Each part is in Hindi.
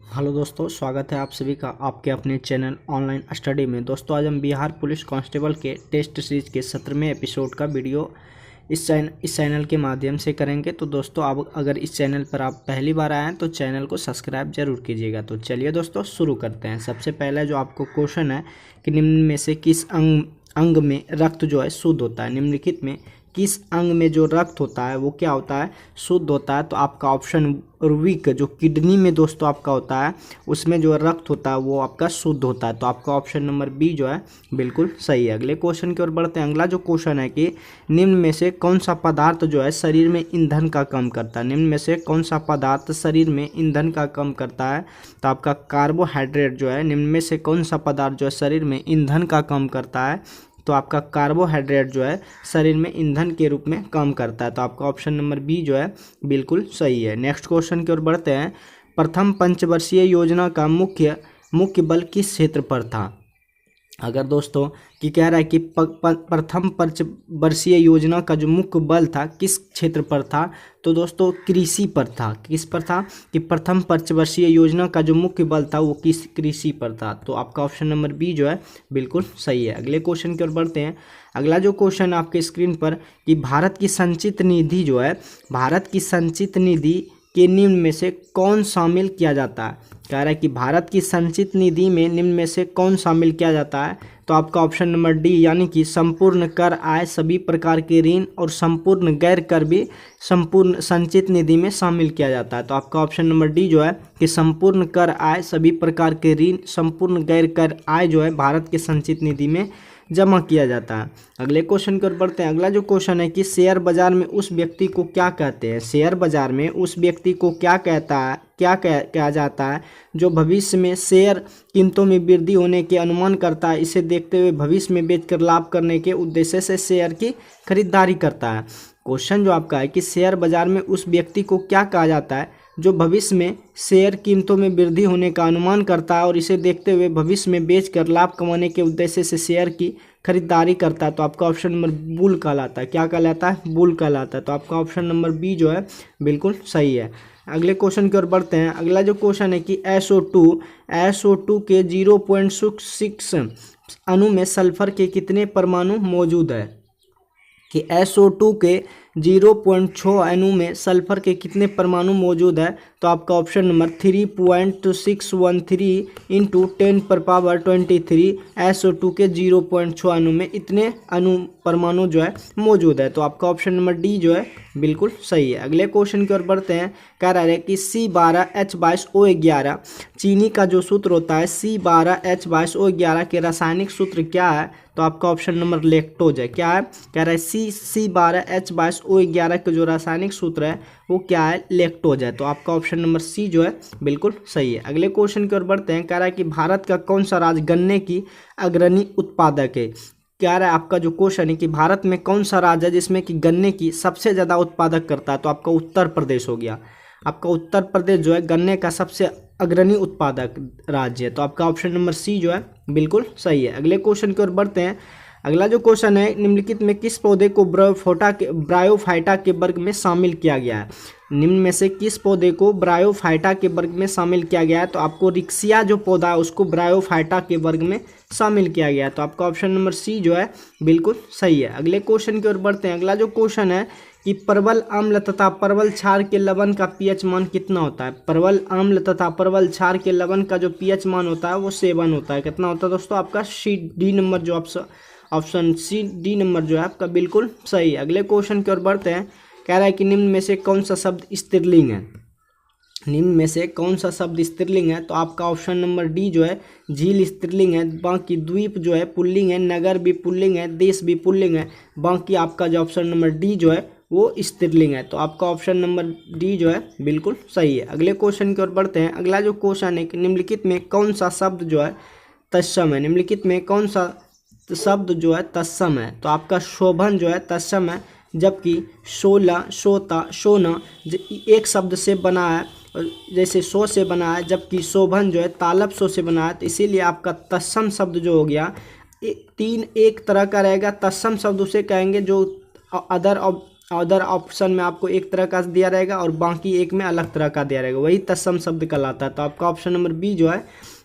हेलो दोस्तों, स्वागत है आप सभी का आपके अपने चैनल ऑनलाइन स्टडी में। दोस्तों आज हम बिहार पुलिस कांस्टेबल के टेस्ट सीरीज के 17वें एपिसोड का वीडियो इस चैनल के माध्यम से करेंगे। तो दोस्तों आप अगर इस चैनल पर आप पहली बार आए हैं तो चैनल को सब्सक्राइब जरूर कीजिएगा। तो चलिए दोस्तों शुरू करते हैं। सबसे पहले जो आपको क्वेश्चन है कि निम्न में से किस अंग में रक्त जो है शुद्ध होता है। निम्नलिखित में किस अंग में जो रक्त होता है वो क्या होता है, शुद्ध होता है। तो आपका ऑप्शन वीक जो किडनी में दोस्तों आपका होता है उसमें जो रक्त होता है वो आपका शुद्ध होता है। तो आपका ऑप्शन नंबर बी जो है बिल्कुल सही है। अगले क्वेश्चन की ओर बढ़ते हैं। अगला जो क्वेश्चन है कि निम्न में से कौन सा पदार्थ जो है शरीर में ईंधन का कम करता है। निम्न में से कौन सा पदार्थ शरीर में ईंधन का कम करता है। तो आपका कार्बोहाइड्रेट जो है, निम्न में से कौन सा पदार्थ जो है शरीर में ईंधन का कम करता है। तो आपका कार्बोहाइड्रेट जो है शरीर में ईंधन के रूप में काम करता है। तो आपका ऑप्शन नंबर बी जो है बिल्कुल सही है। नेक्स्ट क्वेश्चन की ओर बढ़ते हैं। प्रथम पंचवर्षीय योजना का मुख्य बल किस क्षेत्र पर था। अगर दोस्तों कि कह रहा है कि प्रथम पंचवर्षीय योजना का जो मुख्य बल था किस क्षेत्र पर था, तो दोस्तों कृषि पर था। किस पर था कि प्रथम पंचवर्षीय योजना का जो मुख्य बल था वो किस कृषि पर था। तो आपका ऑप्शन नंबर बी जो है बिल्कुल सही है। अगले क्वेश्चन की ओर बढ़ते हैं। अगला जो क्वेश्चन आपके स्क्रीन पर कि भारत की संचित निधि जो है, भारत की संचित निधि के निम्न में से कौन शामिल किया जाता है। कह रहा है कि भारत की संचित निधि में निम्न में से कौन शामिल किया जाता है। तो आपका ऑप्शन नंबर डी यानी कि संपूर्ण कर आय, सभी प्रकार के ऋण और संपूर्ण गैर कर भी संपूर्ण संचित निधि में शामिल किया जाता है। तो आपका ऑप्शन नंबर डी जो है कि संपूर्ण कर आय, सभी प्रकार के ऋण, संपूर्ण गैर कर आय जो है भारत के संचित निधि में जमा किया जाता है। अगले क्वेश्चन की ओर बढ़ते हैं। अगला जो क्वेश्चन है कि शेयर बाजार में उस व्यक्ति को क्या कहते हैं। शेयर बाजार में उस व्यक्ति को क्या कहा जाता है जो भविष्य में शेयर कीमतों में वृद्धि होने के अनुमान करता है, इसे देखते हुए भविष्य में बेचकर लाभ करने के उद्देश्य से शेयर की खरीदारी करता है। क्वेश्चन जो आपका है कि शेयर बाजार में उस व्यक्ति को क्या कहा जाता है जो भविष्य में शेयर कीमतों में वृद्धि होने का अनुमान करता है और इसे देखते हुए भविष्य में बेचकर लाभ कमाने के उद्देश्य से शेयर की खरीदारी करता है। तो आपका ऑप्शन नंबर बुल कहलाता है। क्या कहलाता है? बुल कहलाता है। तो आपका ऑप्शन नंबर बी जो है बिल्कुल सही है। अगले क्वेश्चन की ओर बढ़ते हैं। अगला जो क्वेश्चन है कि SO2 के 0.6 अणु में सल्फर के कितने परमाणु मौजूद है। कि SO2 के 0.6 अणु में सल्फर के कितने परमाणु मौजूद है। तो आपका ऑप्शन नंबर 3.613 इंटू 10⁻23 SO2 के 0.6 अणु में इतने परमाणु जो है मौजूद है। तो आपका ऑप्शन नंबर डी जो है बिल्कुल सही है। अगले क्वेश्चन की ओर बढ़ते हैं। कह रहा है कि C12H22O11 चीनी का जो सूत्र होता है C12H22O11 के रासायनिक सूत्र क्या है। तो आपका ऑप्शन नंबर लैक्टोज है। क्या है? कह रहा है C12H22O11 का जो रासायनिक सूत्र है वो क्या है? लैक्टोज है। तो आपका ऑप्शन नंबर सी जो है बिल्कुल सही है। अगले क्वेश्चन की ओर बढ़ते हैं। कह रहा है कि भारत का कौन सा राज्य गन्ने की अग्रणी उत्पादक है। क्या रहा है आपका जो क्वेश्चन है कि भारत में कौन सा राज्य है जिसमें कि गन्ने की सबसे ज़्यादा उत्पादक करता है। तो आपका उत्तर प्रदेश हो गया। आपका उत्तर प्रदेश जो है गन्ने का सबसे अग्रणी उत्पादक राज्य है। तो आपका ऑप्शन नंबर सी जो है बिल्कुल सही है। अगले क्वेश्चन की ओर बढ़ते हैं। अगला जो क्वेश्चन है निम्नलिखित में किस पौधे को ब्रायोफाइटा के वर्ग में शामिल किया गया है। निम्न में से किस पौधे को ब्रायोफाइटा के वर्ग में शामिल किया गया है। तो आपको रिक्सिया जो पौधा है उसको ब्रायोफाइटा के वर्ग में शामिल किया गया है। तो आपका ऑप्शन नंबर सी जो है बिल्कुल सही है। अगले क्वेश्चन की ओर बढ़ते हैं। अगला जो क्वेश्चन है कि परवल अम्ल तथा परवल क्षार के लवण का पीएच मान कितना होता है। परवल अम्ल तथा परवल क्षार के लवण का जो पीएच मान होता है वो 7 होता है। कितना होता है दोस्तों? आपका डी नंबर जो ऑप्शन सी डी नंबर जो है आपका बिल्कुल सही है। अगले क्वेश्चन की ओर बढ़ते हैं। कह रहा है कि निम्न में से कौन सा शब्द स्त्रीलिंग है। निम्न में से कौन सा शब्द स्त्रीलिंग है। तो आपका ऑप्शन नंबर डी जो है झील स्त्रीलिंग है। बाकी द्वीप जो है पुल्लिंग है, नगर भी पुल्लिंग है, देश भी पुल्लिंग है। बाकी आपका जो ऑप्शन नंबर डी जो है वो स्त्रीलिंग है। तो आपका ऑप्शन नंबर डी जो है बिल्कुल सही है। अगले क्वेश्चन की ओर बढ़ते हैं। अगला जो क्वेश्चन है कि निम्नलिखित में कौन सा शब्द जो है तत्सम है। निम्नलिखित में कौन सा शब्द जो है तत्सम है। तो आपका शोभन जो है तत्सम है, जबकि शोला, शोता, सोना एक शब्द से बना है, जैसे सो से बना है, जबकि शोभन जो है तालब सो से बना है। तो इसीलिए आपका तत्सम शब्द जो हो गया एक तरह का रहेगा। तत्सम शब्द उसे कहेंगे जो अदर अदर ऑप्शन में आपको एक तरह का दिया रहेगा और बाकी एक में अलग तरह का दिया रहेगा, वही तत्सम शब्द कहलाता है। तो आपका ऑप्शन नंबर बी जो है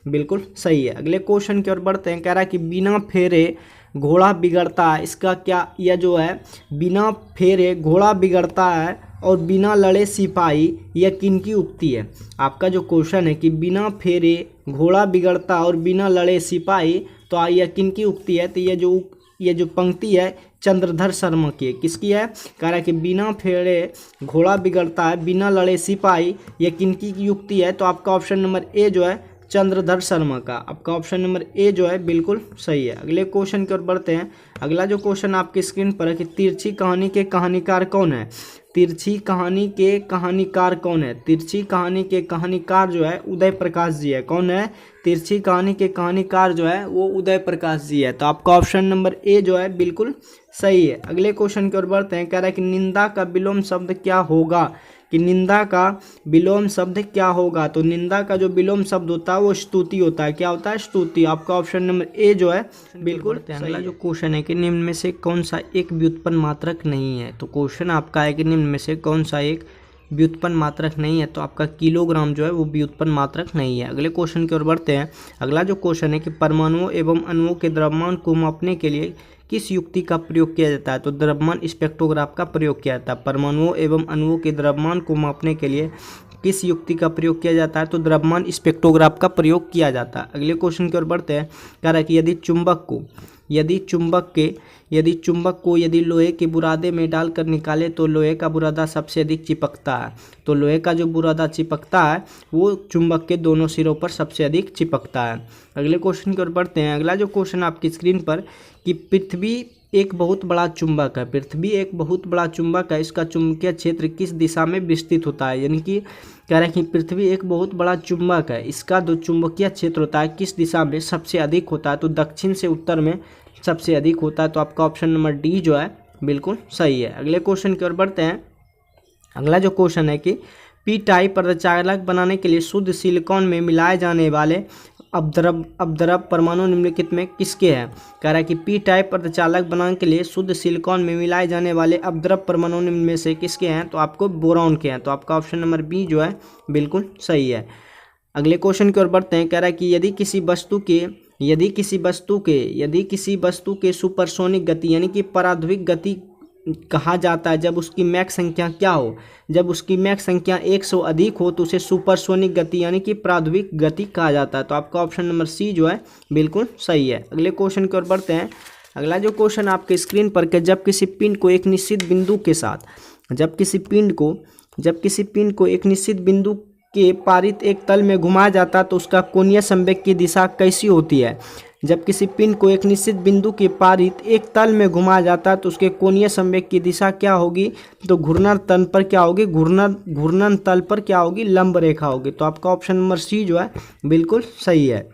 बिल्कुल सही है। अगले क्वेश्चन की ओर बढ़ते हैं। कह रहा है कि बिना फेरे घोड़ा बिगड़ता है, इसका क्या, यह जो है बिना फेरे घोड़ा बिगड़ता है और बिना लड़े सिपाही, यह किनकी उक्ति है। आपका जो क्वेश्चन है कि बिना फेरे घोड़ा बिगड़ता और बिना लड़े सिपाही, तो यह किनकी उक्ति है। तो ये जो पंक्ति है चंद्रधर शर्मा की है। किसकी है, कह रहा है कि बिना फेरे घोड़ा बिगड़ता है बिना लड़े सिपाही, यह किनकी युक्ति है। तो आपका ऑप्शन नंबर ए जो है चंद्रधर शर्मा का, आपका ऑप्शन नंबर ए जो है बिल्कुल सही है। अगले क्वेश्चन की ओर बढ़ते हैं। अगला जो क्वेश्चन आपकी स्क्रीन पर है कि तिरछी कहानी के कहानीकार कौन है। तिरछी कहानी के कहानीकार कौन है। तिरछी कहानी के कहानीकार जो है उदय प्रकाश जी है। कौन है, तिरछी कहानी के कहानीकार जो है वो उदय प्रकाश जी है। तो आपका ऑप्शन नंबर ए जो है बिल्कुल सही है। अगले क्वेश्चन की ओर बढ़ते हैं। कह रहा है कि निंदा का विलोम शब्द क्या होगा, कि निंदा का विलोम शब्द क्या होगा। तो निंदा का जो विलोम शब्द होता है वो स्तुति होता है। क्या होता है, स्तुति। आपका ऑप्शन नंबर ए जो है बिल्कुल सही। अगला जो क्वेश्चन है कि निम्न में से कौन सा एक व्युत्पन्न मात्रक नहीं है। तो क्वेश्चन आपका है कि निम्न में से कौन सा एक व्युत्पन्न मात्रक नहीं है। तो आपका किलोग्राम जो है वो व्युत्पन्न मात्रक नहीं है। अगले क्वेश्चन की ओर बढ़ते हैं। अगला जो क्वेश्चन है कि परमाणुओं एवं अणुओं के द्रव्यमान को मापने के लिए किस युक्ति का प्रयोग किया जाता है। तो द्रव्यमान स्पेक्ट्रोग्राफ का प्रयोग किया जाता है। परमाणुओं एवं अणुओं के द्रव्यमान को मापने के लिए किस युक्ति का प्रयोग किया जाता है। तो द्रव्यमान स्पेक्ट्रोग्राफ का प्रयोग किया जाता है। अगले क्वेश्चन की ओर बढ़ते हैं। कह रहा है कि यदि लोहे के बुरादे में डालकर निकाले तो लोहे का बुरादा सबसे अधिक चिपकता है। तो लोहे का जो बुरादा चिपकता है वो चुंबक के दोनों सिरों पर सबसे अधिक चिपकता है। अगले क्वेश्चन की ओर बढ़ते हैं। अगला जो क्वेश्चन आपकी स्क्रीन पर कि पृथ्वी एक बहुत बड़ा चुंबक है। पृथ्वी एक बहुत बड़ा चुंबक है, इसका चुंबकीय क्षेत्र किस दिशा में विस्तृत होता है। यानी कि कह रहे हैं कि पृथ्वी एक बहुत बड़ा चुंबक है, इसका जो चुंबकीय क्षेत्र होता है किस दिशा में सबसे अधिक होता है। तो दक्षिण से उत्तर में सबसे अधिक होता है। तो आपका ऑप्शन नंबर डी जो है बिल्कुल सही है। अगले क्वेश्चन की ओर बढ़ते हैं। अगला जो क्वेश्चन है कि पी टाइप अर्धचालक बनाने के लिए शुद्ध सिलिकॉन में मिलाए जाने वाले अपद्रव परमाणु निम्नलिखित में किसके हैं। कह रहा है कि पी टाइप अर्धचालक बनाने के लिए शुद्ध सिलिकॉन में मिलाए जाने वाले अपद्रव परमाणु निम्न में से किसके हैं। तो आपको बोरॉन के हैं। तो आपका ऑप्शन नंबर बी जो है बिल्कुल सही है। अगले क्वेश्चन की ओर बढ़ते हैं। कह रहा है कि यदि किसी वस्तु के सुपरसोनिक गति यानी कि पराध्विक गति कहा जाता है जब उसकी मैक संख्या क्या हो। जब उसकी मैक संख्या 100 से अधिक हो तो उसे सुपरसोनिक गति यानी कि पराध्विक गति कहा जाता है। तो आपका ऑप्शन नंबर सी जो है बिल्कुल सही है। अगले क्वेश्चन की ओर बढ़ते हैं। अगला जो क्वेश्चन आपके स्क्रीन पर कि जब किसी पिंड को एक निश्चित बिंदु के साथ जब किसी पिंड को एक निश्चित बिंदु के पारित एक तल में घुमाया जाता है तो उसका कोणीय संवेग की दिशा कैसी होती है। जब किसी पिंड को एक निश्चित बिंदु के पारित एक तल में घुमाया जाता है तो उसके कोणीय संवेग की दिशा क्या होगी। तो घूर्णन तल पर क्या होगी, घूर्णन तल पर क्या होगी, लंब रेखा होगी। तो आपका ऑप्शन नंबर सी जो है बिल्कुल सही है।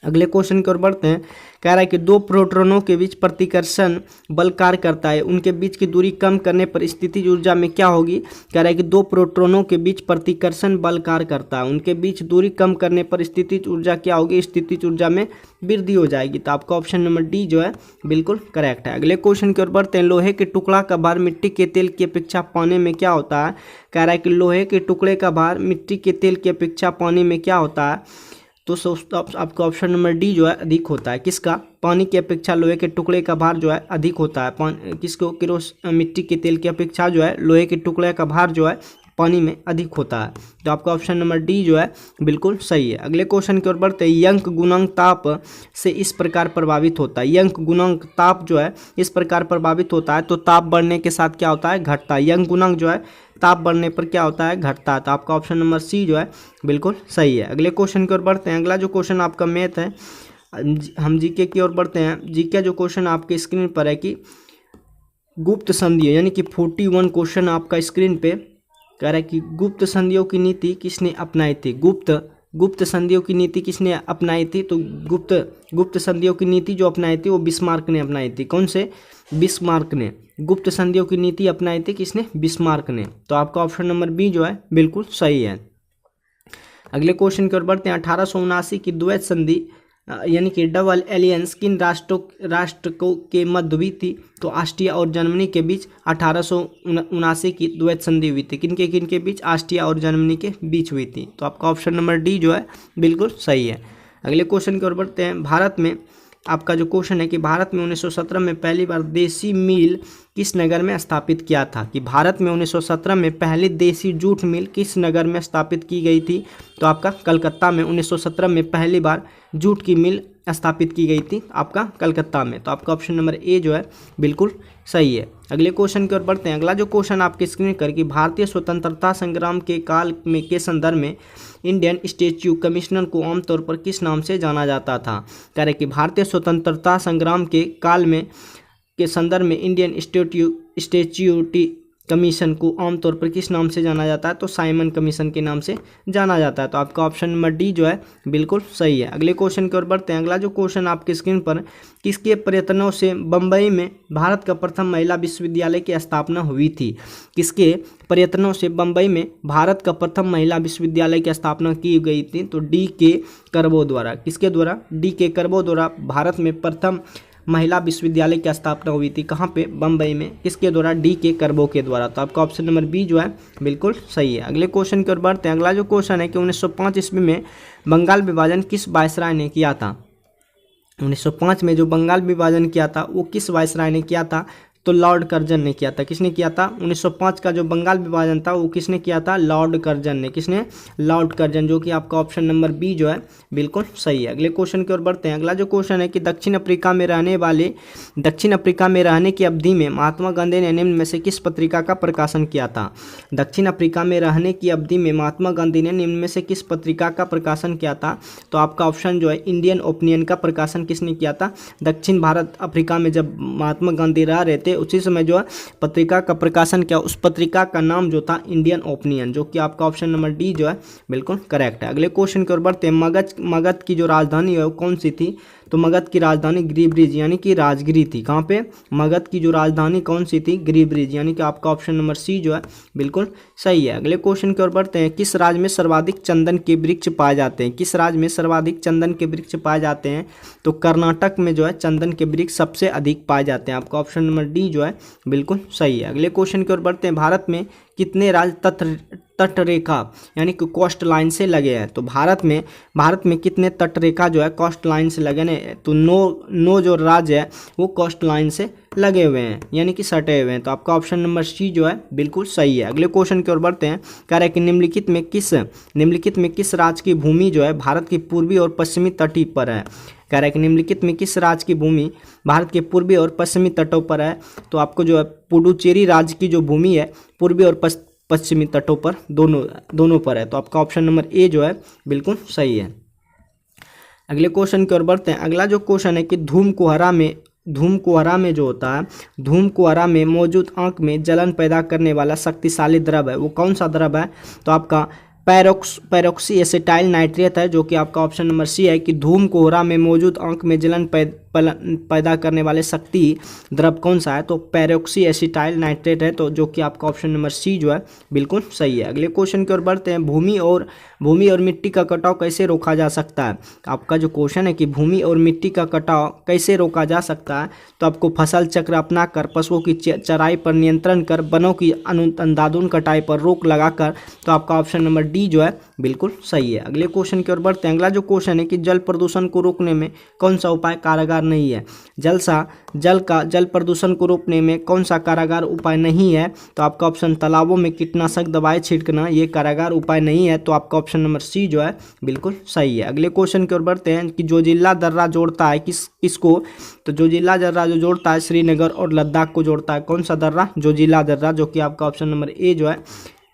अगले क्वेश्चन की ओर बढ़ते हैं। कह रहा है कि दो प्रोटॉनों के बीच प्रतिकर्षण बल कार्य करता है, उनके बीच की दूरी कम करने पर स्थितिज ऊर्जा में क्या होगी। कह रहा है कि दो प्रोटॉनों के बीच प्रतिकर्षण बल कार्य करता है, उनके बीच दूरी कम करने पर स्थितिज ऊर्जा क्या होगी, स्थितिज ऊर्जा में वृद्धि हो जाएगी। तो आपका ऑप्शन नंबर डी जो है बिल्कुल करेक्ट है। अगले क्वेश्चन की ओर बढ़ते हैं। लोहे के टुकड़ा का भार मिट्टी के तेल की अपेक्षा पानी में क्या होता है। कह रहा है कि लोहे के टुकड़े का भार मिट्टी के तेल की अपेक्षा पानी में क्या होता है। तो आपका ऑप्शन नंबर डी जो है अधिक होता है। किसका, पानी की अपेक्षा लोहे के टुकड़े का भार जो है अधिक होता है। किसको, मिट्टी के तेल की अपेक्षा जो है लोहे के टुकड़े का भार जो है पानी में अधिक होता है। तो आपका ऑप्शन नंबर डी जो है बिल्कुल सही है। अगले क्वेश्चन की ओर बढ़ते हैं। यंग गुणांक ताप से इस प्रकार प्रभावित होता है। यंग गुणांक ताप जो है इस प्रकार प्रभावित होता है। तो ताप बढ़ने के साथ क्या होता है, घटता है। यंग गुणांक जो है ताप बढ़ने पर क्या होता है, घटता है। तो आपका ऑप्शन नंबर सी जो है बिल्कुल सही है। अगले क्वेश्चन की ओर बढ़ते हैं। अगला जो क्वेश्चन आपका मैथ है, हम जीके की ओर बढ़ते हैं। जीके जो क्वेश्चन आपके स्क्रीन पर है कि गुप्त संधियों यानी कि 41 क्वेश्चन आपका स्क्रीन पे कह रहा है कि गुप्त संधियों की नीति किसने अपनाई थी। गुप्त संधियों की नीति किसने अपनाई थी। तो गुप्त संधियों की नीति जो अपनाई थी वो बिस्मार्क ने अपनाई थी। कौन से, बिस्मार्क ने गुप्त संधियों की नीति अपनाई थी। किसने, बिस्मार्क ने। तो आपका ऑप्शन नंबर बी जो है बिल्कुल सही है। अगले क्वेश्चन की ओर बढ़ते हैं। 1879 की द्वैत संधि यानी कि डबल एलियंस किन राष्ट्र को के मध्य हुई थी? तो ऑस्ट्रिया और जर्मनी के बीच 1879 की द्वैत संधि हुई थी। किन के बीच? ऑस्ट्रिया और जर्मनी के बीच हुई थी। तो आपका ऑप्शन नंबर डी जो है बिल्कुल सही है। अगले क्वेश्चन की ओर बढ़ते हैं। भारत में आपका जो क्वेश्चन है कि भारत में 1917 में पहली बार देसी मिल किस नगर में स्थापित किया था? कि भारत में 1917 में पहली देसी जूट मिल किस नगर में स्थापित की गई थी? तो आपका कलकत्ता में 1917 में पहली बार जूट की मिल स्थापित की गई थी आपका कलकत्ता में। तो आपका ऑप्शन नंबर ए जो है बिल्कुल सही है। अगले क्वेश्चन की ओर बढ़ते हैं। अगला जो क्वेश्चन आपके स्क्रीन पर कि भारतीय स्वतंत्रता संग्राम के काल में के संदर्भ में इंडियन स्टैच्यू कमिश्नर को आमतौर पर किस नाम से जाना जाता था? कह रहे कि भारतीय स्वतंत्रता संग्राम के काल में के संदर्भ में इंडियन स्टैच्यूटी कमीशन को आमतौर पर किस नाम से जाना जाता है? तो साइमन कमीशन के नाम से जाना जाता है। तो आपका ऑप्शन नंबर डी जो है बिल्कुल सही है। अगले क्वेश्चन की ओर बढ़ते हैं। अगला जो क्वेश्चन आपकी स्क्रीन पर किसके प्रयत्नों से बम्बई में भारत का प्रथम महिला विश्वविद्यालय की स्थापना हुई थी? किसके प्रयत्नों से बम्बई में भारत का प्रथम महिला विश्वविद्यालय की स्थापना की गई थी? तो डी के करबो द्वारा। किसके द्वारा? डी के करबो द्वारा भारत में प्रथम महिला विश्वविद्यालय की स्थापना हुई थी। कहाँ पे? बम्बई में। किसके द्वारा? डी के करबो के द्वारा। तो आपका ऑप्शन नंबर बी जो है बिल्कुल सही है। अगले क्वेश्चन की ओर बढ़ते हैं। अगला जो क्वेश्चन है कि 1905 ईस्वी में बंगाल विभाजन किस वायसराय ने किया था? 1905 में जो बंगाल विभाजन किया था वो किस वायसराय ने किया था? तो लॉर्ड कर्जन ने किया था। किसने किया था? 1905 का जो बंगाल विभाजन था वो किसने किया था? लॉर्ड कर्जन ने। किसने? लॉर्ड कर्जन, जो कि आपका ऑप्शन नंबर बी जो है बिल्कुल सही है। अगले क्वेश्चन की ओर बढ़ते हैं। अगला जो क्वेश्चन है कि दक्षिण अफ्रीका में रहने की अवधि में महात्मा गांधी ने निम्न में से किस पत्रिका का प्रकाशन किया था? दक्षिण अफ्रीका में रहने की अवधि में महात्मा गांधी ने निम्न में से किस पत्रिका का प्रकाशन किया था? तो आपका ऑप्शन जो है इंडियन ओपिनियन का प्रकाशन किसने किया था? दक्षिण भारत अफ्रीका में जब महात्मा गांधी रह रहे थे उसी समय जो है पत्रिका का प्रकाशन किया। उस पत्रिका का नाम जो था इंडियन ओपिनियन, जो कि आपका ऑप्शन नंबर डी जो है बिल्कुल करेक्ट है। अगले क्वेश्चन की ओर बढ़ते हैं। मगध की जो राजधानी है वो कौन सी थी? तो मगध की राजधानी गिरिब्रिज यानी कि राजगिरी थी। कहाँ पे? मगध की जो राजधानी कौन सी थी? गिरिब्रिज, यानी कि आपका ऑप्शन नंबर सी जो है बिल्कुल सही है। अगले क्वेश्चन की ओर बढ़ते हैं। किस राज्य में सर्वाधिक चंदन के वृक्ष पाए जाते हैं? किस राज्य में सर्वाधिक चंदन के वृक्ष पाए जाते हैं? तो कर्नाटक में जो है चंदन के वृक्ष सबसे अधिक पाए जाते हैं। आपका ऑप्शन नंबर डी जो है बिल्कुल सही है। अगले क्वेश्चन की ओर बढ़ते हैं। भारत में कितने राज्य तट रेखा यानी कि कोस्ट लाइन से लगे हैं? तो भारत में कितने तट रेखा जो है कोस्ट लाइन से लगे हैं? तो नो जो राज्य है वो कोस्ट लाइन से लगे हुए हैं यानी कि सटे हुए हैं। तो आपका ऑप्शन नंबर सी जो है बिल्कुल सही है। अगले क्वेश्चन की ओर बढ़ते हैं। कह रहे हैं कि निम्नलिखित में किस राज्य की भूमि जो है भारत की पूर्वी और पश्चिमी तटी पर है? कह रहा है कि निम्नलिखित में किस राज्य की भूमि भारत के पूर्वी और पश्चिमी तटों पर है? तो आपको जो है पुडुचेरी राज्य की जो भूमि है पूर्वी और पश्चिमी तटों पर दोनों पर है। तो आपका ऑप्शन नंबर ए जो है बिल्कुल सही है। अगले क्वेश्चन की ओर बढ़ते हैं। अगला जो क्वेश्चन है कि धूमकुहरा में जो होता है, धूमकुहरा में मौजूद आंख में जलन पैदा करने वाला शक्तिशाली द्रव है वो कौन सा द्रव है? तो आपका पैरोक्सी एसिटाइल नाइट्रेट है, जो कि आपका ऑप्शन नंबर सी है कि धूमकुहरा में मौजूद आंख में जलन पैदा करने वाले शक्ति द्रव कौन सा है? तो पैरोक्सी एसिटाइल नाइट्रेट है, तो जो कि आपका ऑप्शन नंबर सी जो है बिल्कुल सही है। अगले क्वेश्चन की ओर बढ़ते हैं। भूमि और मिट्टी का कटाव कैसे रोका जा सकता है? आपका जो क्वेश्चन है कि भूमि और मिट्टी का कटाव कैसे रोका जा सकता है? तो आपको फसल चक्र अपनाकर, पशुओं की चराई पर नियंत्रण कर, वनों की अंधाधुंध कटाई पर रोक लगाकर, तो आपका ऑप्शन नंबर डी जो है बिल्कुल सही है। अगले क्वेश्चन की ओर बढ़ते हैं। अगला जो क्वेश्चन है कि जल प्रदूषण को रोकने में कौन सा उपाय कारगर नहीं है? जल प्रदूषण को रोकने में कौन सा कारगर उपाय नहीं है? तो आपका ऑप्शन तालाबों में कीटनाशक दवाएं छिड़कना ये कारगर उपाय नहीं है। तो आपका ऑप्शन नंबर सी जो है बिल्कुल सही है। अगले क्वेश्चन की ओर बढ़ते हैं कि जोजिला दर्रा जोड़ता है किसको? तो जोजिला दर्रा जो जोड़ता है श्रीनगर और लद्दाख को जोड़ता है। कौन सा दर्रा? जोजिला दर्रा, जो कि आपका ऑप्शन नंबर ए जो है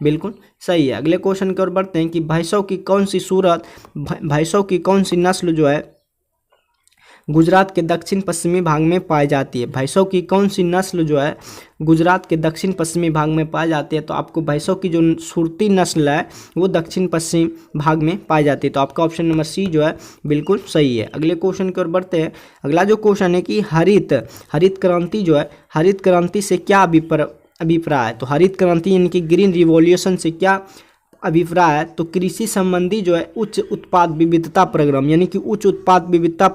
बिल्कुल सही है। अगले क्वेश्चन की ओर बढ़ते हैं कि भैंसों की कौन सी नस्ल जो है गुजरात के दक्षिण पश्चिमी भाग में पाई जाती है? भैंसों की कौन सी नस्ल जो है गुजरात के दक्षिण पश्चिमी भाग में पाई जाती है? तो आपको भैंसों की जो सुरती नस्ल है वो दक्षिण पश्चिम भाग में पाई जाती है। तो आपका ऑप्शन नंबर सी जो है बिल्कुल सही है। अगले क्वेश्चन की ओर बढ़ते हैं। अगला जो क्वेश्चन है कि हरित क्रांति जो है, हरित क्रांति से क्या अभिप्राय है? तो हरित क्रांति यानी कि ग्रीन रिवॉल्यूशन से क्या अभिप्राय है तो कृषि संबंधी जो है उच्च उत्पाद विविधता प्रोग्राम यानी कि उच्च उत्पाद विविधता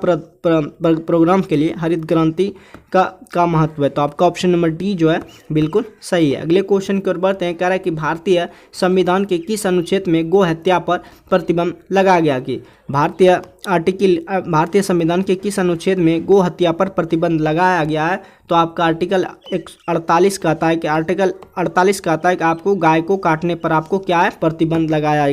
प्रोग्राम के लिए हरित क्रांति का महत्व है। तो आपका ऑप्शन नंबर डी जो है बिल्कुल सही है। अगले क्वेश्चन की ओर बढ़ते हैं। कह रहा है कि भारतीय संविधान के किस अनुच्छेद में गो हत्या पर प्रतिबंध लगाया गया कि भारतीय संविधान के किस अनुच्छेद में गो हत्या पर प्रतिबंध लगाया गया है। तो आपका आर्टिकल 48 कहता है कि आपको गाय को काटने पर आपको क्या है प्रतिबंध लगाया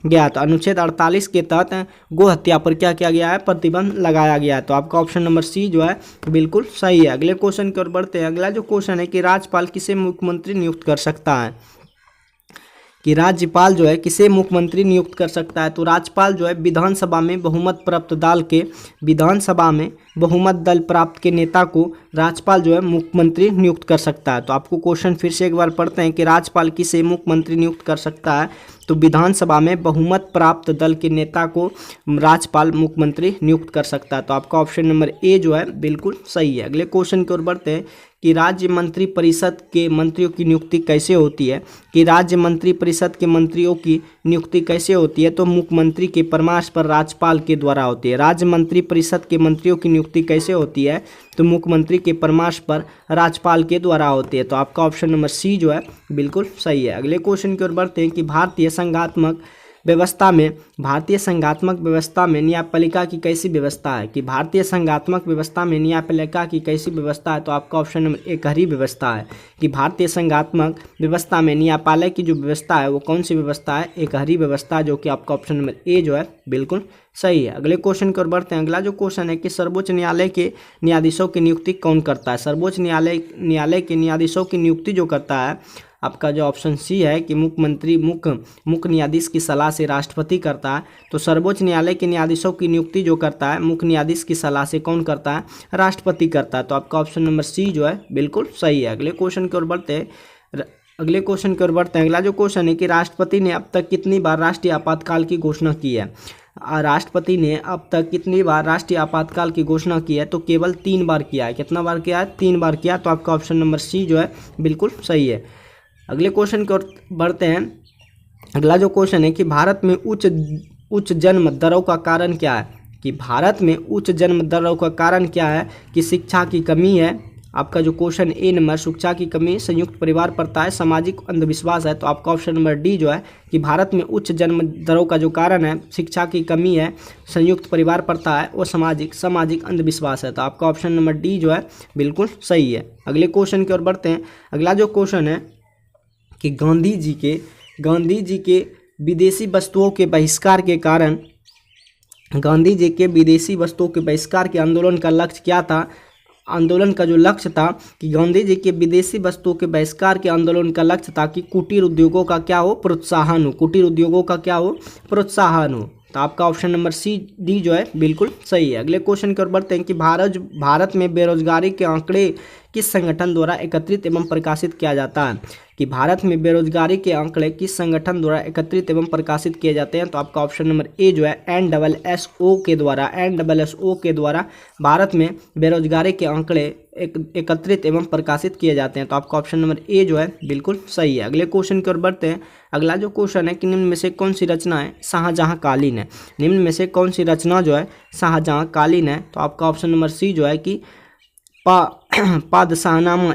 गया। तो अनुच्छेद 48 के तहत गो हत्या पर क्या किया गया है प्रतिबंध लगाया गया है। तो आपका ऑप्शन नंबर सी जो है बिल्कुल सही है। अगले क्वेश्चन की ओर बढ़ते हैं। अगला जो क्वेश्चन है कि राज्यपाल किसे मुख्यमंत्री नियुक्त कर सकता है कि राज्यपाल जो है किसे मुख्यमंत्री नियुक्त कर सकता है। तो राज्यपाल जो है विधानसभा में बहुमत दल प्राप्त के नेता को राज्यपाल जो है मुख्यमंत्री नियुक्त कर सकता है। तो आपको क्वेश्चन फिर से एक बार पढ़ते हैं कि राज्यपाल किसे मुख्यमंत्री नियुक्त कर सकता है। तो विधानसभा में बहुमत प्राप्त दल के नेता को राज्यपाल मुख्यमंत्री नियुक्त कर सकता है। तो आपका ऑप्शन नंबर ए जो है बिल्कुल सही है। अगले क्वेश्चन की ओर बढ़ते हैं कि राज्य मंत्री परिषद के मंत्रियों की नियुक्ति कैसे होती है कि राज्य मंत्री परिषद के मंत्रियों की नियुक्ति कैसे होती है। तो मुख्यमंत्री के परामर्श पर राज्यपाल के द्वारा होती है। राज्य मंत्री परिषद के मंत्रियों की नियुक्ति कैसे होती है। तो मुख्यमंत्री के परामर्श पर राज्यपाल के द्वारा होती है। तो आपका ऑप्शन नंबर सी जो है बिल्कुल सही है। अगले क्वेश्चन की ओर बढ़ते हैं कि भारतीय संघात्मक व्यवस्था में न्यायपालिका की कैसी व्यवस्था है कि भारतीय संघात्मक व्यवस्था में न्यायपालिका की कैसी व्यवस्था है। तो आपका ऑप्शन नंबर एक ही व्यवस्था है कि भारतीय संघात्मक व्यवस्था में न्यायपालय की जो व्यवस्था है वो कौन सी व्यवस्था है, एक ही व्यवस्था, जो कि आपका ऑप्शन नंबर ए जो है बिल्कुल सही है। अगले क्वेश्चन की ओर बढ़ते हैं। अगला जो क्वेश्चन है कि सर्वोच्च न्यायालय के न्यायाधीशों की नियुक्ति कौन करता है। सर्वोच्च न्यायालय के न्यायाधीशों की नियुक्ति जो करता है आपका जो ऑप्शन सी है कि मुख्यमंत्री मुख्य न्यायाधीश की सलाह से राष्ट्रपति करता है। तो सर्वोच्च न्यायालय के न्यायाधीशों की नियुक्ति जो करता है मुख्य न्यायाधीश की सलाह से कौन करता है, राष्ट्रपति करता है। तो आपका ऑप्शन नंबर सी जो है बिल्कुल सही है। अगले क्वेश्चन की ओर बढ़ते हैं। अगला जो क्वेश्चन है कि राष्ट्रपति ने अब तक कितनी बार राष्ट्रीय आपातकाल की घोषणा की है। राष्ट्रपति ने अब तक कितनी बार राष्ट्रीय आपातकाल की घोषणा की है। तो केवल 3 बार किया है। कितना बार किया है, 3 बार किया। तो आपका ऑप्शन नंबर सी जो है बिल्कुल सही है। अगले क्वेश्चन की ओर बढ़ते हैं। अगला जो क्वेश्चन है कि भारत में उच्च जन्म दरों का कारण क्या है कि भारत में उच्च जन्म दरों का कारण क्या है कि शिक्षा की कमी है। आपका जो क्वेश्चन ए नंबर शिक्षा की कमी, संयुक्त परिवार प्रथा है, सामाजिक अंधविश्वास है। तो आपका ऑप्शन नंबर डी जो है कि भारत में उच्च जन्म दरों का जो कारण है शिक्षा की कमी है, संयुक्त परिवार प्रथा है और सामाजिक अंधविश्वास है। तो आपका ऑप्शन नंबर डी जो है बिल्कुल सही है। अगले क्वेश्चन की ओर बढ़ते हैं। अगला जो क्वेश्चन है कि गांधी जी के विदेशी वस्तुओं के बहिष्कार के कारण के आंदोलन का लक्ष्य क्या था। आंदोलन का जो लक्ष्य था कि गांधी जी के विदेशी वस्तुओं के बहिष्कार के आंदोलन का लक्ष्य था कि कुटीर उद्योगों का क्या हो, प्रोत्साहन हो। तो आपका ऑप्शन नंबर सी डी जो है बिल्कुल सही है। अगले क्वेश्चन की ओर बढ़ते हैं कि भारत में बेरोजगारी के आंकड़े किस संगठन द्वारा एकत्रित एवं प्रकाशित किया जाता है कि भारत में बेरोजगारी के आंकड़े किस संगठन द्वारा एकत्रित एवं प्रकाशित किए जाते हैं। तो आपका ऑप्शन नंबर ए जो है NSSO के द्वारा भारत में बेरोजगारी के आंकड़े एकत्रित एवं प्रकाशित किए जाते हैं। तो आपका ऑप्शन नंबर ए जो है बिल्कुल सही है। अगले क्वेश्चन की ओर बढ़ते हैं। अगला जो क्वेश्चन है कि निम्न में से कौन सी रचना है शाहजहांकालीन है। निम्न में से कौन सी रचना जो है शाहजहांकालीन है। तो आपका ऑप्शन नंबर सी जो है कि पादशाहनामा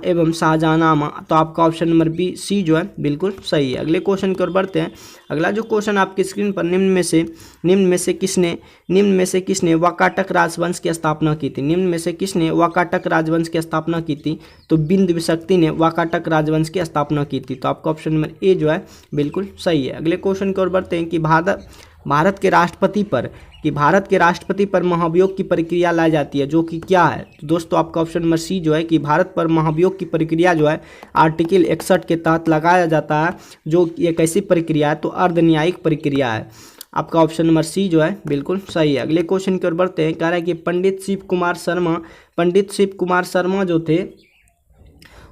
एवं शाहजहांनामा। तो आपका ऑप्शन नंबर बी सी जो है बिल्कुल सही है। अगले क्वेश्चन की ओर बढ़ते हैं। अगला जो क्वेश्चन आपकी स्क्रीन पर निम्न में से किसने वाकाटक राजवंश की स्थापना की थी। निम्न में से किसने वाकाटक राजवंश की स्थापना की थी। तो बिंदु विशक्ति ने वाकाटक राजवंश की स्थापना की थी। तो आपका ऑप्शन नंबर ए जो है बिल्कुल सही है। अगले क्वेश्चन की ओर बढ़ते हैं कि भारत के राष्ट्रपति पर महाभियोग की प्रक्रिया लाई जाती है, जो कि क्या है। तो दोस्तों आपका ऑप्शन नंबर सी जो है कि भारत पर महाभियोग की प्रक्रिया जो है आर्टिकल 61 के तहत लगाया जाता है, जो ये कैसी प्रक्रिया है। तो अर्धन्यायिक प्रक्रिया है। आपका ऑप्शन नंबर सी जो है बिल्कुल सही है। अगले क्वेश्चन की ओर बढ़ते हैं। कह रहा है कि पंडित शिव कुमार शर्मा जो थे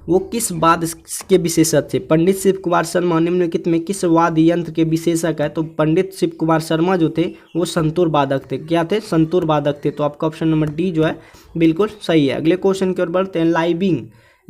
वो किस वाद के विशेषज्ञ थे। पंडित शिव कुमार शर्मा निम्नलिखित में किस वाद्य यंत्र के विशेषज्ञ है। तो पंडित शिव कुमार शर्मा जो थे वो संतूर वादक थे। क्या थे, संतूर वादक थे। तो आपका ऑप्शन नंबर डी जो है बिल्कुल सही है। अगले क्वेश्चन की ओर बढ़ते हैं।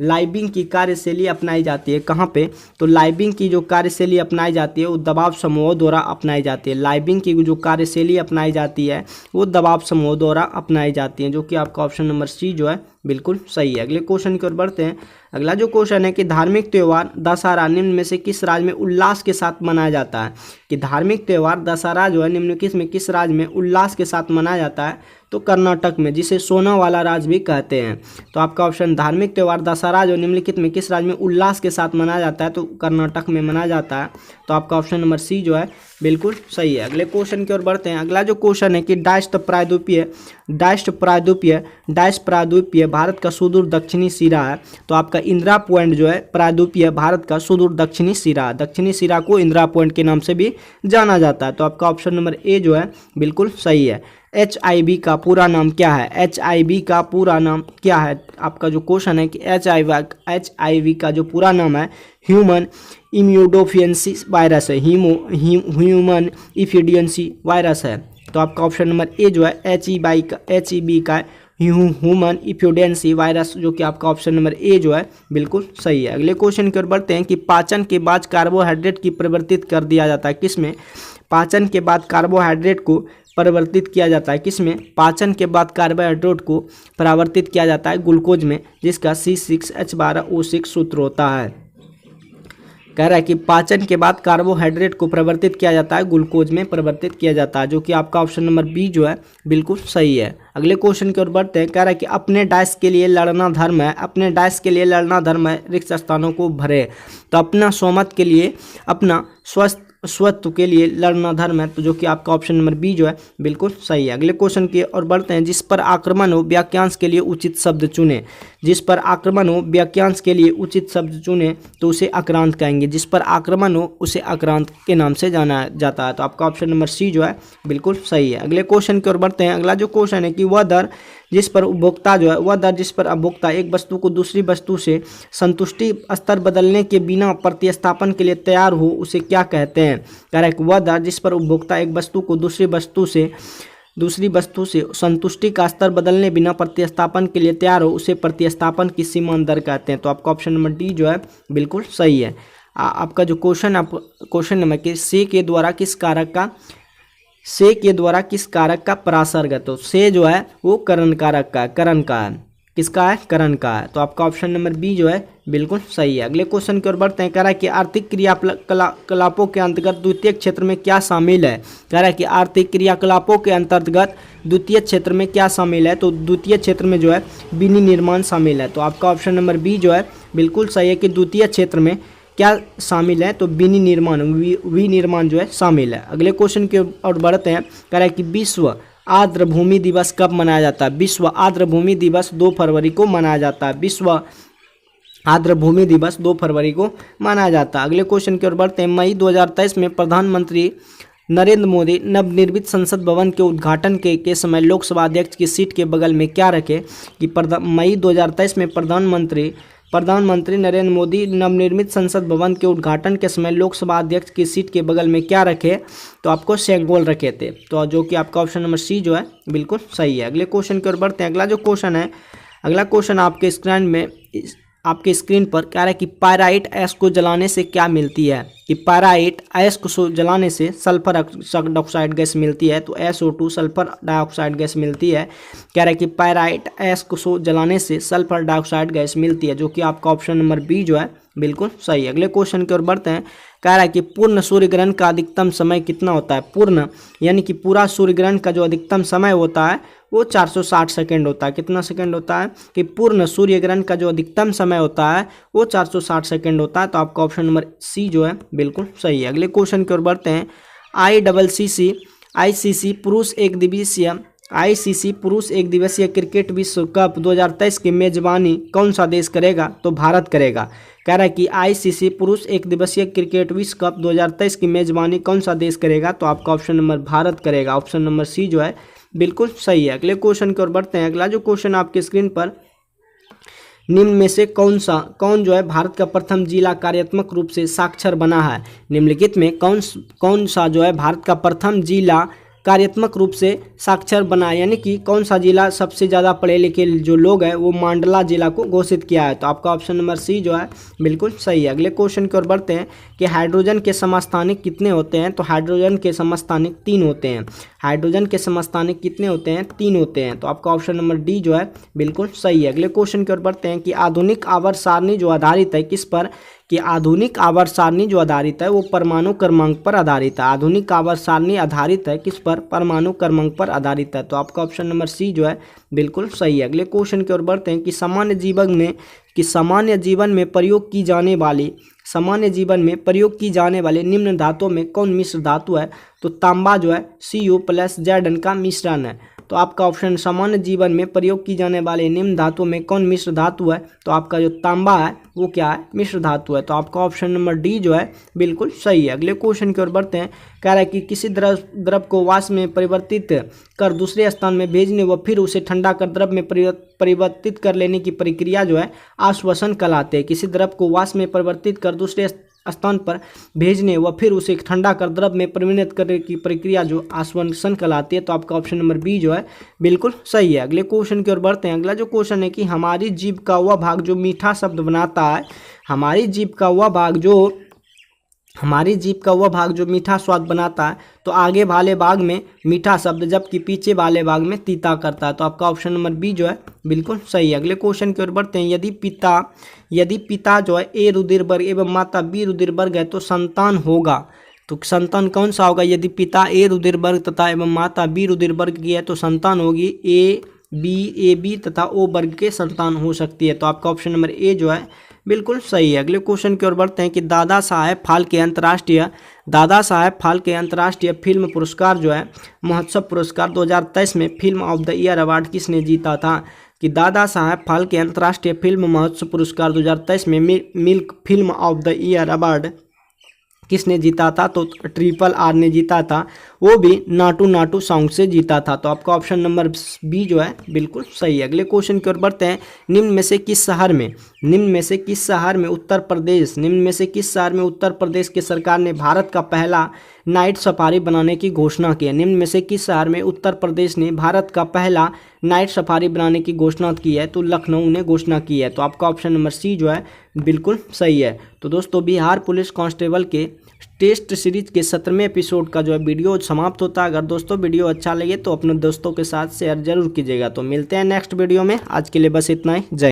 लाइबिंग की कार्यशैली अपनाई जाती है। कहाँ पे? तो लाइबिंग की जो कार्यशैली अपनाई जाती है वो दबाव समूहों द्वारा अपनाई जाती है। लाइबिंग की जो कार्यशैली अपनाई जाती है वो दबाव समूहों द्वारा अपनाई जाती है, जो कि आपका ऑप्शन नंबर सी जो है बिल्कुल सही है। अगले क्वेश्चन की ओर बढ़ते हैं। अगला जो क्वेश्चन है कि धार्मिक त्यौहार दशहरा निम्न में से किस राज्य में उल्लास के साथ मनाया जाता है? कि धार्मिक त्यौहार दशहरा जो है निम्न में किस राज्य में उल्लास के साथ मनाया जाता है? तो कर्नाटक में, जिसे सोना वाला राज्य भी कहते हैं। तो आपका ऑप्शन धार्मिक त्यौहार दशहरा जो निम्नलिखित में किस राज्य में उल्लास के साथ मनाया जाता है? तो कर्नाटक में मनाया जाता है। तो आपका ऑप्शन नंबर सी जो है बिल्कुल सही है। अगले क्वेश्चन की ओर बढ़ते हैं। अगला जो क्वेश्चन है कि डाइस प्रायद्वीपीय भारत का सुदूर दक्षिणी सिरा है। तो आपका इंदिरा पॉइंट जो है प्रायद्वीपीय भारत का सुदूर दक्षिणी सिरा, दक्षिणी सिरा को इंदिरा पॉइंट के नाम से भी जाना जाता है। तो आपका ऑप्शन नंबर ए जो है बिल्कुल सही है। HIV का पूरा नाम क्या है? HIV का पूरा नाम क्या है? आपका जो क्वेश्चन है कि HIV का जो पूरा नाम है ह्यूमन इम्यूनोडेफिशिएंसी वायरस है, ह्यूमन इम्यूनोडेफिशिएंसी वायरस है। तो आपका ऑप्शन नंबर ए जो है HEB का ह्यूमन इम्यूनोडेफिशिएंसी वायरस, जो कि आपका ऑप्शन नंबर ए जो है बिल्कुल सही है। अगले क्वेश्चन की ओर बढ़ते हैं कि पाचन के बाद कार्बोहाइड्रेट की परिवर्तित कर दिया जाता है किसमें? पाचन के बाद कार्बोहाइड्रेट को परिवर्तित किया जाता है किसमें? पाचन के बाद कार्बोहाइड्रेट को परिवर्तित किया जाता है ग्लूकोज में, जिसका C6H12O6 सूत्र होता है। कह रहा है कि पाचन के बाद कार्बोहाइड्रेट को परिवर्तित किया जाता है ग्लूकोज में परिवर्तित किया जाता है, जो कि आपका ऑप्शन नंबर बी जो है बिल्कुल सही है। अगले क्वेश्चन की ओर बढ़ते हैं। कह रहा है कि अपने डाइस के लिए लड़ना धर्म है, अपने डाइस के लिए लड़ना धर्म है, रिक्त स्थानों को भरे। तो अपना स्वमत के लिए, अपना स्वत्व के लिए लड़ना धर्म है, तो जो कि आपका ऑप्शन नंबर बी जो है बिल्कुल सही है। अगले क्वेश्चन की ओर बढ़ते हैं। जिस पर आक्रमण हो वाक्यांश के लिए उचित शब्द चुने। जिस पर आक्रमण हो वाक्यांश के लिए उचित शब्द चुने तो उसे आक्रांत कहेंगे। जिस पर आक्रमण हो उसे आक्रांत के नाम से जाना जाता है। तो आपका ऑप्शन नंबर सी जो है बिल्कुल सही है। अगले क्वेश्चन की ओर बढ़ते हैं। अगला जो क्वेश्चन है कि वह दर जिस पर उपभोक्ता एक वस्तु को दूसरी वस्तु से संतुष्टि स्तर बदलने के बिना प्रतिस्थापन के लिए तैयार हो उसे क्या कहते हैं? करेक्ट। वह दर जिस पर उपभोक्ता एक वस्तु को दूसरी वस्तु से संतुष्टि का स्तर बदलने बिना प्रतिस्थापन के लिए तैयार हो उसे प्रतिस्थापन की सीमांत दर कहते हैं। तो आपका ऑप्शन नंबर डी जो है बिल्कुल सही है। आपका जो क्वेश्चन नंबर कि से के द्वारा किस कारक का परासर्ग है? तो से जो है वो करण कारक का करण का है। किसका है? करण का है। तो आपका ऑप्शन नंबर बी जो है बिल्कुल सही है। अगले क्वेश्चन की ओर बढ़ते हैं। कह रहा है कि आर्थिक क्रियाकलापों के अंतर्गत द्वितीय क्षेत्र में क्या शामिल है? कह रहा है कि आर्थिक क्रियाकलापों के अंतर्गत द्वितीय क्षेत्र में क्या शामिल है? तो द्वितीय क्षेत्र में जो है विनिर्माण शामिल है। तो आपका ऑप्शन नंबर बी जो है बिल्कुल सही है कि द्वितीय क्षेत्र में क्या शामिल है? तो विनिर्माण जो है शामिल है। अगले क्वेश्चन की ओर बढ़ते हैं। कह रहा है कि विश्व आर्द्र भूमि दिवस कब मनाया जाता है? विश्व आर्द्र भूमि दिवस 2 फरवरी को मनाया जाता है। विश्व आर्द्र भूमि दिवस 2 फरवरी को मनाया जाता है। अगले क्वेश्चन की ओर बढ़ते हैं। मई 2023 में प्रधानमंत्री नरेंद्र मोदी नवनिर्मित संसद भवन के उद्घाटन के समय लोकसभा अध्यक्ष की सीट के बगल में क्या रखे? कि मई 2023 में प्रधानमंत्री नरेंद्र मोदी नवनिर्मित संसद भवन के उद्घाटन के समय लोकसभा अध्यक्ष की सीट के बगल में क्या रखे? तो आपको सेगोल रखे थे। तो जो कि आपका ऑप्शन नंबर सी जो है बिल्कुल सही है। अगले क्वेश्चन की ओर बढ़ते हैं। अगला क्वेश्चन आपके स्क्रीन पर कह रहा है कि पायराइट ऐश को जलाने से क्या मिलती है? कि पायराइट ऐश को जलाने से सल्फर डाइऑक्साइड गैस मिलती है। तो SO2 सल्फर डाइऑक्साइड गैस मिलती है। कह रहा है कि पायराइट ऐश को जलाने से सल्फर डाइऑक्साइड गैस मिलती है, जो कि आपका ऑप्शन नंबर बी जो है बिल्कुल सही है। अगले क्वेश्चन की ओर बढ़ते हैं। कह रहा है कि पूर्ण सूर्य ग्रहण का अधिकतम समय कितना होता है? पूर्ण यानी कि पूरा सूर्य ग्रहण का जो अधिकतम समय होता है वो 460 सेकेंड होता है। कितना सेकेंड होता है? कि पूर्ण सूर्य ग्रहण का जो अधिकतम समय होता है वो 460 सेकेंड होता है। तो आपका ऑप्शन नंबर सी जो है बिल्कुल सही है। अगले क्वेश्चन की ओर बढ़ते हैं। ICC पुरुष एक दिवसीय क्रिकेट विश्व कप 2023 की मेजबानी कौन सा देश करेगा? तो भारत करेगा। कह रहा है कि ICC पुरुष एक दिवसीय क्रिकेट विश्व कप 2023 की मेजबानी कौन सा देश करेगा? तो आपका ऑप्शन नंबर भारत करेगा। ऑप्शन नंबर सी जो है बिल्कुल सही है। अगले क्वेश्चन की ओर बढ़ते हैं। अगला जो क्वेश्चन आपके स्क्रीन पर, निम्न में से कौन जो है भारत का प्रथम जिला कार्यात्मक रूप से साक्षर बना है? निम्नलिखित में कौन सा जो है भारत का प्रथम जिला कार्यात्मक रूप से साक्षर बनाया, यानी कि कौन सा जिला सबसे ज़्यादा पढ़े लिखे जो लोग हैं वो मांडला जिला को घोषित किया है। तो आपका ऑप्शन नंबर सी जो है बिल्कुल सही है। अगले क्वेश्चन की ओर बढ़ते हैं कि हाइड्रोजन के समस्थानिक कितने होते हैं। तो हाइड्रोजन के समस्थानिक 3 होते हैं। हाइड्रोजन के समस्थानिक कितने होते हैं? 3 होते हैं। तो आपका ऑप्शन नंबर डी जो है बिल्कुल सही है। अगले क्वेश्चन की ओर बढ़ते हैं कि आधुनिक आवर्त सारणी जो आधारित है किस पर, कि आधुनिक आवर्त सारणी जो आधारित है वो परमाणु क्रमांक पर आधारित है। आधुनिक आवर्त सारणी आधारित है किस पर? परमाणु क्रमांक पर आधारित है। तो आपका ऑप्शन नंबर सी जो है बिल्कुल सही है। अगले क्वेश्चन की ओर बढ़ते हैं कि सामान्य जीवन में प्रयोग की जाने वाले निम्न धातुओं में कौन मिश्र धातु है। तो तांबा जो है Cu+Zn का मिश्रण है। तो आपका ऑप्शन सामान्य जीवन में प्रयोग की जाने वाले निम्न धातुओं में कौन मिश्र धातु है। तो आपका जो तांबा है वो क्या है? मिश्र धातु है। तो आपका ऑप्शन नंबर डी जो है बिल्कुल सही है। अगले क्वेश्चन की ओर बढ़ते हैं। कह रहा है कि किसी द्रव को वाष्प में परिवर्तित कर दूसरे स्थान में भेजने व फिर उसे ठंडा कर द्रव में परिवर्तित कर लेने की प्रक्रिया जो है आश्वासन कहलाते हैं। किसी द्रव को वाष्प में परिवर्तित कर दूसरे स्थान पर भेजने व फिर उसे ठंडा कर द्रव में परिवर्तित करने की प्रक्रिया जो आश्वासन कहलाती है। तो आपका ऑप्शन नंबर बी जो है बिल्कुल सही है। अगले क्वेश्चन की ओर बढ़ते हैं। अगला जो क्वेश्चन है कि हमारी जीभ का वह भाग जो मीठा शब्द बनाता है, हमारी जीभ का वह भाग जो मीठा स्वाद बनाता है, तो आगे वाले भाग में मीठा शब्द जबकि पीछे वाले भाग में तीता करता है। तो आपका ऑप्शन नंबर बी जो है बिल्कुल सही है। अगले क्वेश्चन की ओर बढ़ते हैं। यदि पिता जो है ए रुधिर वर्ग एवं माता बी रुधिर वर्ग है तो संतान होगा। तो संतान कौन सा होगा? यदि पिता ए रुधिर वर्ग तथा एवं माता बी रुधिर वर्ग की है तो संतान होगी ए बी तथा ओ वर्ग के संतान हो सकती है। तो आपका ऑप्शन नंबर ए जो है बिल्कुल सही है। अगले क्वेश्चन की ओर बढ़ते हैं कि दादा साहेब फाल्के अंतर्राष्ट्रीय फिल्म पुरस्कार जो है महोत्सव पुरस्कार 2023 में film of the year award किसने जीता था। कि दादा साहेब फाल्के अंतर्राष्ट्रीय फिल्म महोत्सव पुरस्कार 2023 में milk film of the year award किसने जीता था। तो RRR ने जीता था, वो भी नाटू नाटू सॉन्ग से जीता था। तो आपका ऑप्शन नंबर बी जो है बिल्कुल सही है। अगले क्वेश्चन की ओर बढ़ते हैं। निम्न में से किस शहर में उत्तर प्रदेश की सरकार ने भारत का पहला नाइट सफारी बनाने की घोषणा की है। निम्न में से किस शहर में उत्तर प्रदेश ने भारत का पहला नाइट सफारी बनाने की घोषणा की है। तो लखनऊ ने घोषणा की है। तो आपका ऑप्शन नंबर सी जो है बिल्कुल सही है। तो दोस्तों बिहार पुलिस कांस्टेबल के टेस्ट सीरीज के 17वें एपिसोड का जो है वीडियो समाप्त होता है। अगर दोस्तों वीडियो अच्छा लगे तो अपने दोस्तों के साथ शेयर जरूर कीजिएगा। तो मिलते हैं नेक्स्ट वीडियो में। आज के लिए बस इतना ही। जय।